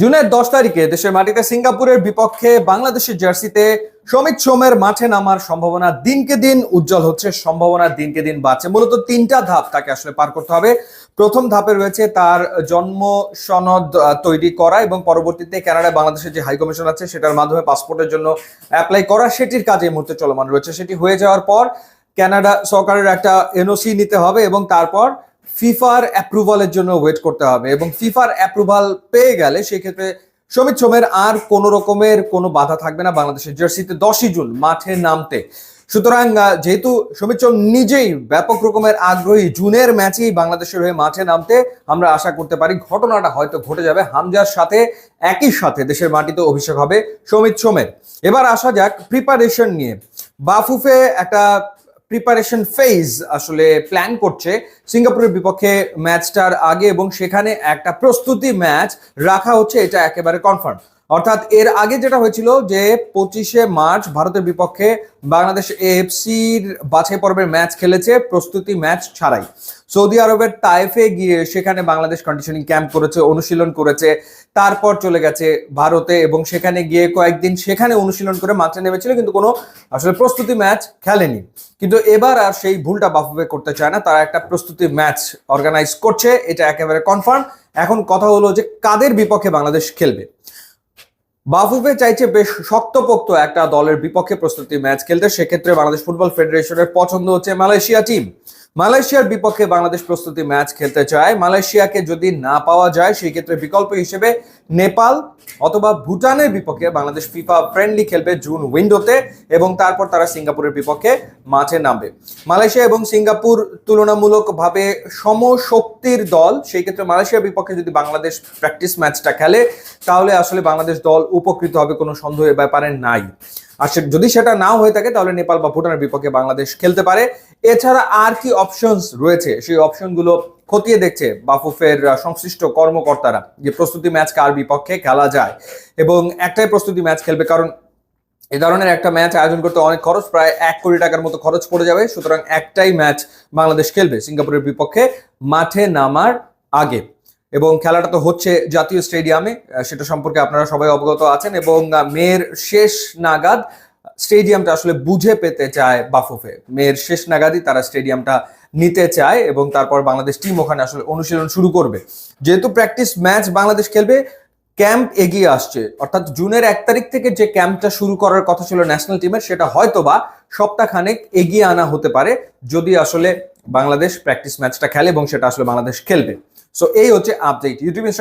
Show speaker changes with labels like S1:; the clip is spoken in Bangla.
S1: জুনের 10 তারিখে দেশের মাটিতে সিঙ্গাপুরের বিপক্ষে বাংলাদেশের জার্সিতে সমিত সোমের মাঠে নামার সম্ভাবনা দিনকে দিন উজ্জ্বল হচ্ছে, সম্ভাবনা দিনকে দিন বাড়ছে। মূলত তিনটা ধাপ তাকে আসলে পার করতে হবে। প্রথম ধাপে রয়েছে তার জন্ম সনদ তৈরি করা এবং পরবর্তীতে কানাডায় বাংলাদেশের যে হাই কমিশন আছে সেটার মাধ্যমে পাসপোর্টের জন্য অ্যাপ্লাই করা, সেটির কাজ এই মুহূর্তে চলমান রয়েছে। সেটি হয়ে যাওয়ার পর কানাডা সরকারের একটা এনওসি নিতে হবে এবং তারপর ফিফার অ্যাপ্রুভালের জন্য ওয়েট করতে হবে এবং ফিফার অ্যাপ্রুভাল পেয়ে গেলে সেই ক্ষেত্রে সমিত সোমের আর কোনো রকমের কোনো বাধা থাকবে না বাংলাদেশের জার্সিতে 10ই জুন মাঠে নামতে। সুতরাং যেহেতু সমিত সোম নিজেই ব্যাপক রকমের আগ্রহী, জুনের ম্যাচেই বাংলাদেশের হয়ে মাঠে নামতে আমরা আশা করতে পারি ঘটনাটা হয়তো ঘটে যাবে হামজার সাথে একই সাথে দেশের মাটিতে অভিষেক হবে সমিত সোমের। এবার আসা যাক প্রিপারেশন নিয়ে। বাফুফে একটা প্রিপারেশন ফেজ আসলে প্ল্যান করছে সিঙ্গাপুরের বিপক্ষে ম্যাচটার আগে এবং সেখানে একটা প্রস্তুতি ম্যাচ রাখা হচ্ছে, এটা একেবারে কনফার্ম। অর্থাৎ এর আগে যেটা হয়েছিল যে 25শে মার্চ ভারতের বিপক্ষে বাংলাদেশ এএফসির বাছাই পর্বের ম্যাচ খেলেছে প্রস্তুতি ম্যাচ ছাড়াই। সৌদি আরবের তাইফে গিয়ে সেখানে বাংলাদেশ কন্ডিশনিং ক্যাম্প করেছে, অনুশীলন করেছে, তারপর চলে গেছে ভারতে এবং সেখানে গিয়ে কয়েকদিন সেখানে অনুশীলন করে মাঠে নেমেছিল, কিন্তু কোনো আসলে প্রস্তুতি ম্যাচ খেলেনি। কিন্তু এবার আর সেই ভুলটা বাফুফে করতে চায় না, তারা একটা প্রস্তুতি ম্যাচ অর্গানাইজ করছে, এটা একেবারে কনফার্ম। এখন কথা হলো যে কাদের বিপক্ষে বাংলাদেশ খেলবে। বাফুফে চাইছে বেশ শক্তপোক্ত একটা দলের বিপক্ষে প্রস্তুতি ম্যাচ খেলতে। সেক্ষেত্রে বাংলাদেশ ফুটবল ফেডারেশনের পছন্দ হচ্ছে মালয়েশিয়া টিম। মালয়েশিয়ার বিপক্ষে বাংলাদেশ প্রস্তুতি ম্যাচ খেলতে চায়। মালয়েশিয়াকে যদি না পাওয়া যায় সেই ক্ষেত্রে বিকল্প হিসেবে নেপাল অথবা ভুটানের বিপক্ষে বাংলাদেশ ফিফা ফ্রেন্ডলি খেলবে জুন উইন্ডোতে এবং তারপর তারা সিঙ্গাপুরের বিপক্ষে মাঠে নামবে। মালয়েশিয়া এবং সিঙ্গাপুর তুলনামূলকভাবে সমশক্তির দল, সেই ক্ষেত্রে মালয়েশিয়ার বিপক্ষে যদি বাংলাদেশ প্র্যাকটিস ম্যাচটা খেলে তাহলে আসলে বাংলাদেশ দল উপকৃত হবে, কোনো সন্দেহ এ ব্যাপারে নাই। আর যদি সেটা নাও হয়ে থাকে তাহলে নেপাল বা ভুটানের বিপক্ষে বাংলাদেশ খেলতে পারে। এছাড়া আর কি অপশনস রয়েছে সেই অপশনগুলো খতিয়ে দেখছে বাফুফের সংশ্লিষ্ট কর্মকর্তারা, যে প্রস্তুতি ম্যাচ কার বিপক্ষে খেলা যায় এবং একটাই প্রস্তুতি ম্যাচ খেলবে, কারণ এ ধরনের একটা ম্যাচ আয়োজন করতে অনেক খরচ, প্রায় 1 কোটি টাকার মতো খরচ পড়ে যাবে। সুতরাং একটাই ম্যাচ বাংলাদেশ খেলবে সিঙ্গাপুরের বিপক্ষে মাঠে নামার আগে এবং খেলাটা তো হচ্ছে জাতীয় স্টেডিয়ামে, সেটা সম্পর্কে আপনারা সবাই অবগত আছেন এবং মেয়ের শেষ নাগাদ স্টেডিয়ামটা আসলে বুঝে পেতে চায় বাফুফে। মেয়ের শেষ নাগাদই তারা স্টেডিয়ামটা নিতে চায় এবং তারপর বাংলাদেশ টিম ওখানে আসলে অনুশীলন শুরু করবে। যেহেতু প্র্যাকটিস ম্যাচ বাংলাদেশ খেলবে, ক্যাম্প এগিয়ে আসছে, অর্থাৎ জুনের 1 তারিখ থেকে যে ক্যাম্পটা শুরু করার কথা ছিল ন্যাশনাল টিমের সেটা হয়তোবা সপ্তাহখানেক এগিয়ে আনা হতে পারে যদি আসলে বাংলাদেশ প্র্যাকটিস ম্যাচটা খেলে এবং সেটা আসলে বাংলাদেশ খেলবে। সো এই হচ্ছে আপডেট। ইউটিউবে